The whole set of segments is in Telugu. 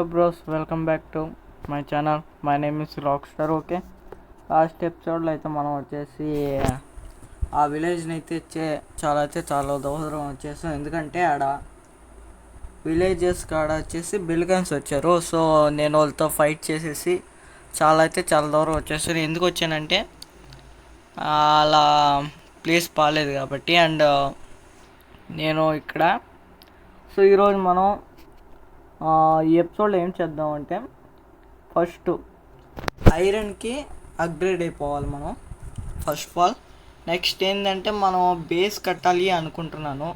Hello bros, welcome back to my channel. My name is Rockstar. Okay, last ఎపిసోడ్లో అయితే మనం వచ్చేసి ఆ విలేజ్ని అయితే చాలా దూరం వచ్చేసాం. ఎందుకంటే ఆడ విలేజెస్ కాడ వచ్చేసి బిల్గన్స్ వచ్చారు. సో నేను వాళ్ళతో ఫైట్ చేసేసి చాలా దూరం వచ్చేసాను. ఎందుకు వచ్చానంటే అలా ప్లేస్ బాగాలేదు కాబట్టి. అండ్ నేను ఇక్కడ సో ఈరోజు మనం ఈ ఎపిసోడ్లో ఏం చేద్దామంటే, ఫస్ట్ ఐరన్కి అప్గ్రేడ్ అయిపోవాలి మనం ఫస్ట్ ఆఫ్ ఆల్. నెక్స్ట్ ఏంటంటే మనం బేస్ కట్టాలి అనుకుంటున్నాను.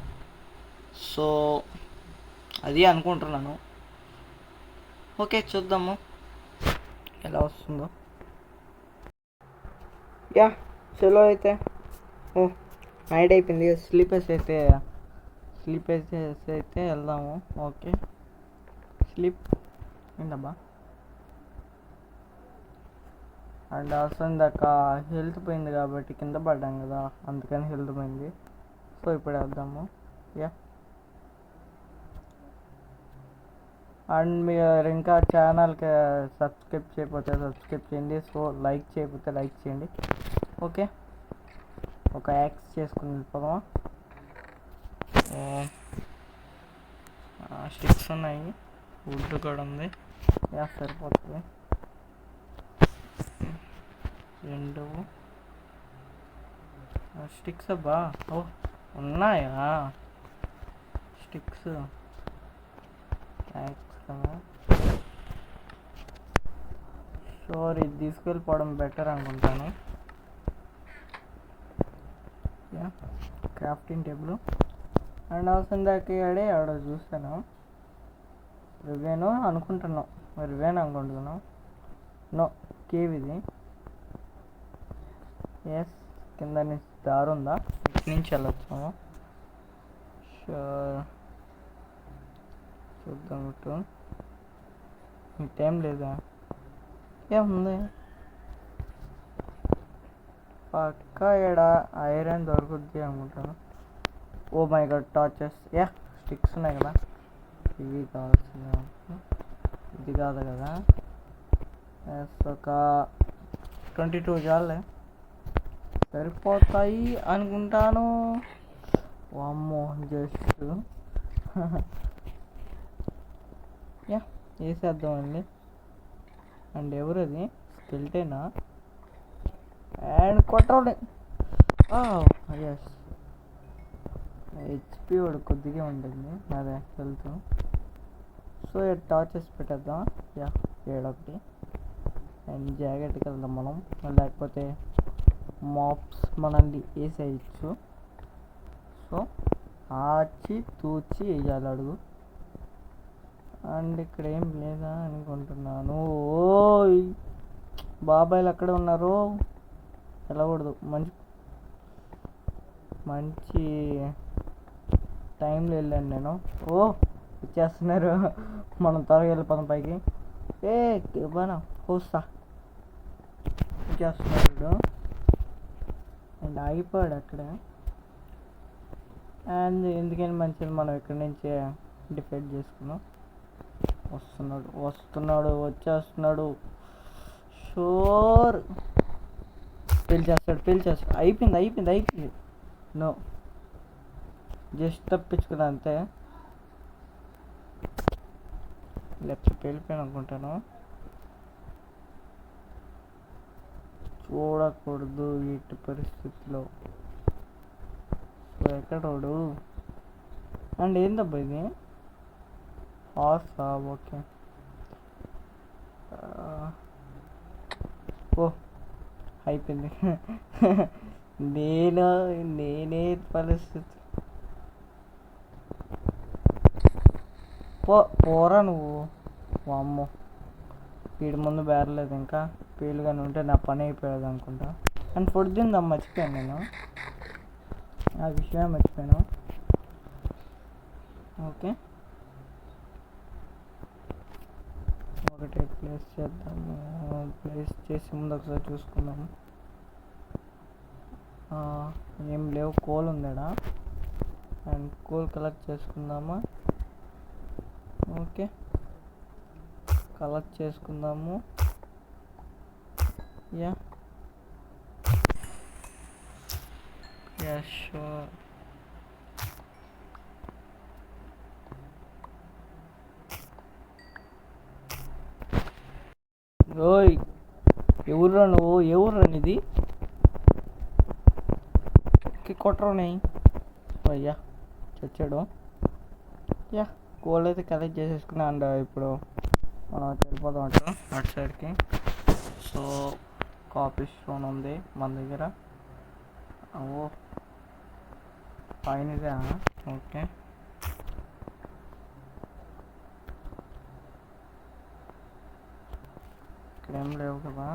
సో అది అనుకుంటున్నాను. ఓకే, చూద్దాము ఎలా వస్తుందో. యా చలో అయితే. ఓ నైట్ అయిపోయింది, స్లీపర్స్ అయితే వెళ్దాము. ఓకే, స్లీప్ ఏంటబ్బా. అండ్ అసలు ఇందాక హెల్త్ పోయింది కాబట్టి కింద పడ్డాం కదా, అందుకని హెల్త్ పోయింది. సో ఇప్పుడు వేద్దాము. యా, అండ్ మీరు ఇంకా ఛానల్కి సబ్స్క్రైబ్ చేయకపోతే సబ్స్క్రైబ్ చేయండి. సో లైక్ చేయకపోతే లైక్ చేయండి. ఓకే, ఒక యాక్స్ చేసుకుని వెళ్ళిపోదామా. స్టిక్స్ ఉన్నాయి, వుడ్ కూడా ఉంది. యా సరిపోతుంది. రెండు స్టిక్స్ అబ్బా. ఓ ఉన్నాయా స్టిక్స్, యాక్స్ కదా. షోర్ ఇది తీసుకెళ్ళిపోవడం బెటర్ అనుకుంటాను. Yeah, crafting table. అండ్ అవసరం దాకా ఆడ చూస్తాను. రివేను అనుకుంటున్నాం, రివేన్ అనుకుంటున్నాం. నో, కేవ్ ఇది. ఎస్, కింద నుంచి దారి ఉందా, ఇక్కడి నుంచి వెళ్ళొచ్చాము. షూర్, చూద్దాం. ఇటు టైం లేదా, ఏముంది పక్క ఎడ ఐరన్ దొరుకుద్ది అనుకుంటాను. Oh my god, torches. Yeah, sticks ఉన్నాయి కదా, ఇవి కావాల్సింది. ఇది కాదు కదా. ఎస్, ఒక 22 చాలే, సరిపోతాయి అనుకుంటాను. వామ్మో, జస్ట్ యా వేసేద్దామండి. అండ్ ఎవరది, స్కెల్టేనా? అండ్ కొట్టండి. ఎస్, హెచ్పి వాడు కొద్దిగా ఉంటుంది, అదే హెల్త్. సో టార్చెస్ పెట్టేద్దాం. యా, ఏడొకటి. అండ్ జాకెట్కి వెళ్దాం మనం, లేకపోతే మాప్స్ మనల్ని వేసేయచ్చు. సో ఆచి తూచి వేయాలి అడుగు. అండ్ ఇక్కడ ఏం లేదా అనుకుంటున్నాను. ఓయ్ బాబాయిలు అక్కడే ఉన్నారు, వెళ్ళకూడదు. మంచి టైంలో వెళ్ళాను నేను. ఓ ఇచ్చేస్తున్నారు, మనం త్వరగా వెళ్ళిపోతాం పైకి. బాగా వస్తా, ఇచ్చేస్తున్నాడు. అండ్ ఆగిపోయాడు అక్కడే. అండ్ ఎందుకని మంచిది, మనం ఇక్కడి నుంచి డిఫెండ్ చేసుకున్నాం. వస్తున్నాడు, వచ్చేస్తున్నాడు. షోర్ పేల్చేస్తాడు. అయిపోయింది. నో, జస్ట్ తప్పించుకున్నా అంతే. లెఫ్ట్ పేలిపోయాను అనుకుంటాను. చూడకూడదు వీటి పరిస్థితిలో. సో ఎక్కడ రోడ్డు. అండ్ ఏందబ్బా ఇది, హార్సా? ఓకే. ఓ అయిపోయింది. నేనే పరిస్థితి. పోరా నువ్వు. వామ్మో, వీడి ముందు బేరలేదు. ఇంకా పేలుగానే ఉంటే నా పని అయిపోయేది అనుకుంటా. అండ్ ఫుడ్ తిందాం, మర్చిపోయాను నేను, ఆ విషయం మర్చిపోయాను. ఓకే, ఒకటే ప్లేస్ చేద్దాము. ప్లేస్ చేసి ముందు ఒకసారి చూసుకుందాము. ఏం లేవు, కోల్ ఉందా. అండ్ కోల్ కలెక్ట్ చేసుకుందామా. ఓకే, కలెక్ట్ చేసుకుందాము. Yeah sure. ఓయ్ ఎవర్రా నువ్వు? ఎవర్రా నీది? కొట్టరాని అయ్యా చచ్చాడు. యా గోల్డ్ అయితే కలెక్ట్ చేసేసుకున్నా. అండ్ ఇప్పుడు మనం వెళ్ళిపోదాం అటు సైడ్కి. సో కాపీ స్టోన్ ఉంది మన దగ్గర. ఓ పైన ఇదే. ఓకే ఇక్కడేం లేవు కదా.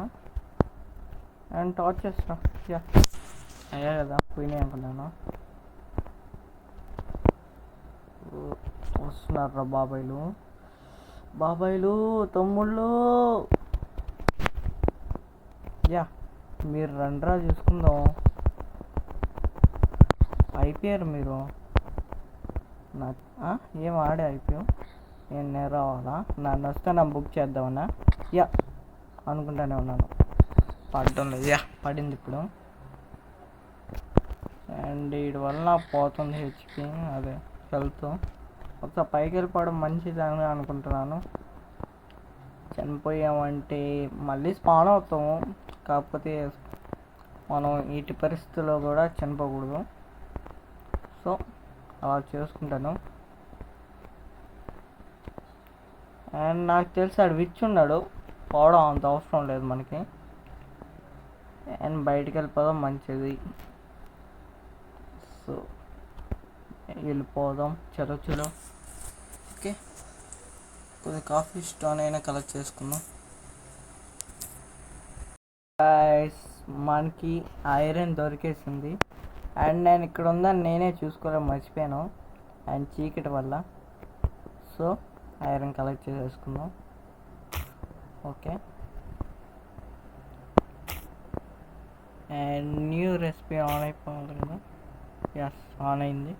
అండ్ టార్చ్ చేస్తా. యా అయ్యా కదా పోయినాయి అనుకున్నాను. వస్తున్నారా బాబాయిలు తమ్ముళ్ళు? యా మీరు రండ్రా చూసుకుందాం. అయిపోయారు మీరు. ఏం ఆడే అయిపోయావు? నేను రావాలా? నన్ను వస్తే నా బుక్ చేద్దామన్నా? యా అనుకుంటానే ఉన్నాను. పడడం లేదు. యా పడింది ఇప్పుడు. అండ్ వీడి వల్ల పోతుంది హెచ్పి, అదే హెల్త్. ఒకసారి పైకి వెళ్ళిపోవడం మంచిదని అనుకుంటున్నాను. చనిపోయామంటే మళ్ళీ స్పాన్ అవుతాము. కాకపోతే మనం ఇటు పరిస్థితుల్లో కూడా చనిపోకూడదు. సో అలా చేసుకుంటాను. అండ్ నాకు తెలిసి ఆడు విచ్ ఉన్నాడు. పోవడం అంత అవసరం లేదు మనకి. అండ్ బయటికి వెళ్ళిపోదాం మంచిది. సో వెళ్ళిపోదాం. చలో ఓకే. కొద్దిగా కాఫీ స్టోన్ అయినా కలెక్ట్ చేసుకుందాం. మనకి ఐరన్ దొరికేసింది. అండ్ నేను ఇక్కడ ఉందని నేనే చూసుకోవడం మర్చిపోయాను అండ్ చీకటి వల్ల. సో ఐరన్ కలెక్ట్ చేసేసుకుందాం. Okay and new recipe on అయిపోవాలి కదా. ఎస్ ఆన్ అయింది.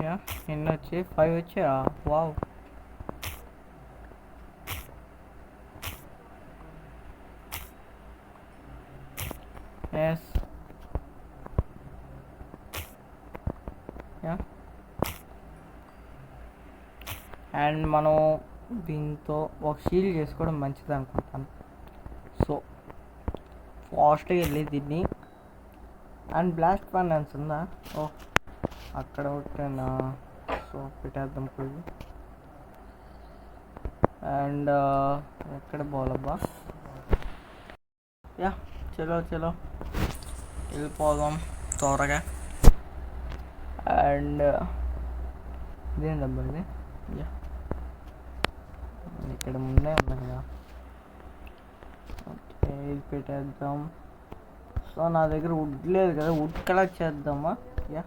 యా ఎన్ని వచ్చి 5 వచ్చా. Wow yes. యా అండ్ మనం దీంతో ఒక షీల్డ్ చేసుకోవడం మంచిది అనుకుంటాను. సో ఫాస్ట్గా వెళ్ళి దీన్ని. అండ్ బ్లాస్ట్ ఫర్నెన్స్ ఉందా? ఓ అక్కడ ఒకటేనా? సో పెట్టేద్దాం పోయి. అండ్ ఎక్కడ పోవాలబ్బా? యా చలో వెళ్ళిపోదాం త్వరగా. అండ్ ఇదేంటబ్బా ఇది? యా ఇక్కడ ముందే ఉంది కదా. ఓకే ఇది పెట్టేద్దాం. సో నా దగ్గర వుడ్ లేదు కదా. వుడ్ కలెక్ట్ చేద్దామా? యా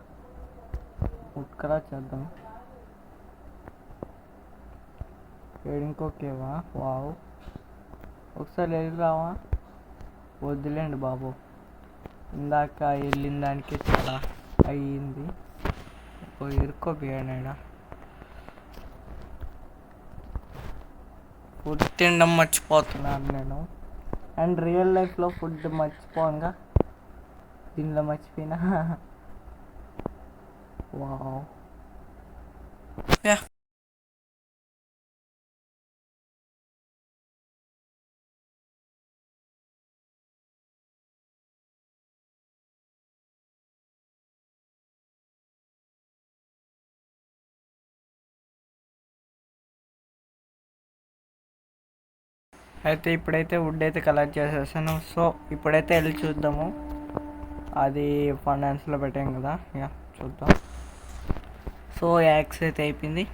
వుడ్ కలెక్ట్ చేద్దాం. ఇంకోకేవా? వావ్ ఒకసారి వెళ్ళి రావా? వద్దులేండి బాబు, ఇందాక వెళ్ళిన దానికి చాలా అయ్యింది. ఇరుక్కోపోయాడా? ఫుడ్ తినడం మర్చిపోతున్నాను నేను. అండ్ రియల్ లైఫ్లో ఫుడ్ మర్చిపోగా దీనిలో మర్చిపోయినా. వావ్ యా అయితే ఇప్పుడైతే వుడ్ అయితే కలెక్ట్ చేసేసాను. సో ఇప్పుడైతే వెళ్ళి చూద్దాము. అది ఫైనాన్స్లో పెట్టాం కదా. యా చూద్దాం. సో యాక్స్ అయితే అయిపోయింది.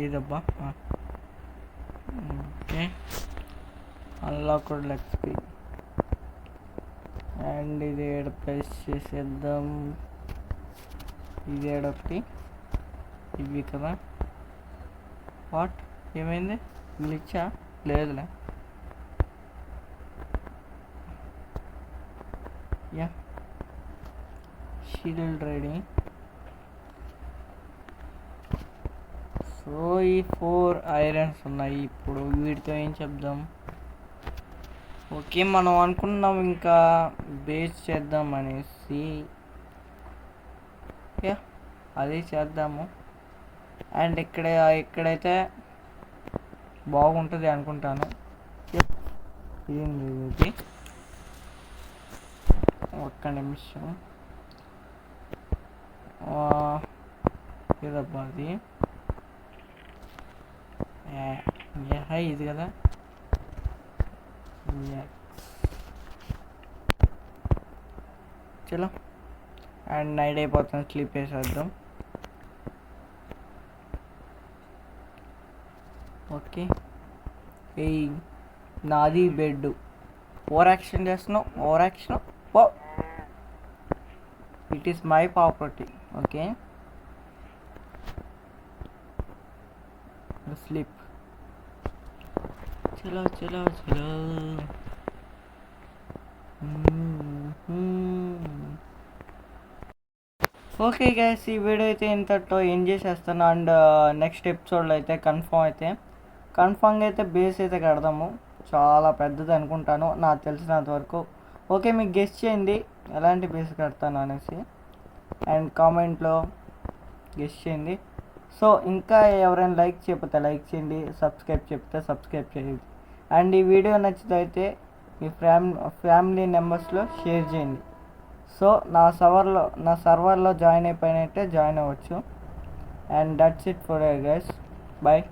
ఇదబ్బా ఓకే అన్లాక్డ్ లెక్స్పీ. అండ్ ఇది ఏడ ప్లేస్ చేసేద్దాం. ఇది ఏడొకటి ఇవి కదా. వాట్ ఏమైంది? గ్లిచ్చా? లేదులే. Yeah shield ready. సో ఈ 4 ఐరన్స్ ఉన్నాయి. ఇప్పుడు వీటితో ఏం చెప్దాం? ఓకే, మనం అనుకున్నాం ఇంకా బేస్ చేద్దాం అనేసి. యా, అదే చేద్దాము. అండ్ ఇక్కడైతే బాగుంటుంది అనుకుంటాను. ఏంది ఇది? ఒక్క నిమిషం. ఇదబ్బా అది ఇది కదా. చలో, అండ్ నైట్ అయిపోతుంది, స్లీప్ వేసేద్దాం. ఓకే, ఈ నాది బెడ్. ఓవర్ యాక్షన్ చేస్తున్నావు, over action. Oh, it is my property. Okay, sleep. చలో చలో చలో. ఓకే గైస్, ఈ వీడియో అయితే ఇంతటితో ఎండ్ చేసేస్తాను. అండ్ నెక్స్ట్ ఎపిసోడ్లో అయితే కన్ఫామ్గా అయితే బేస్ అయితే కడదాము. చాలా పెద్దది అనుకుంటాను నాకు తెలిసినంత వరకు. ఓకే, మీకు గెస్ చేయండి ఎలాంటి బేస్ కడతాను అనేసి, అండ్ కామెంట్లో గెస్ చేయండి. సో ఇంకా ఎవరైనా లైక్ చెప్పితే లైక్ చేయండి, సబ్స్క్రైబ్ చెప్తే సబ్స్క్రైబ్ చేయండి. అండ్ ఈ వీడియో నచ్చితే మీ ఫ్యామిలీ మెంబర్స్లో షేర్ చేయండి. సో నా సర్వర్లో జాయిన్ అయిపోయినట్టే జాయిన్ అవ్వచ్చు. And that's it for guys. Bye.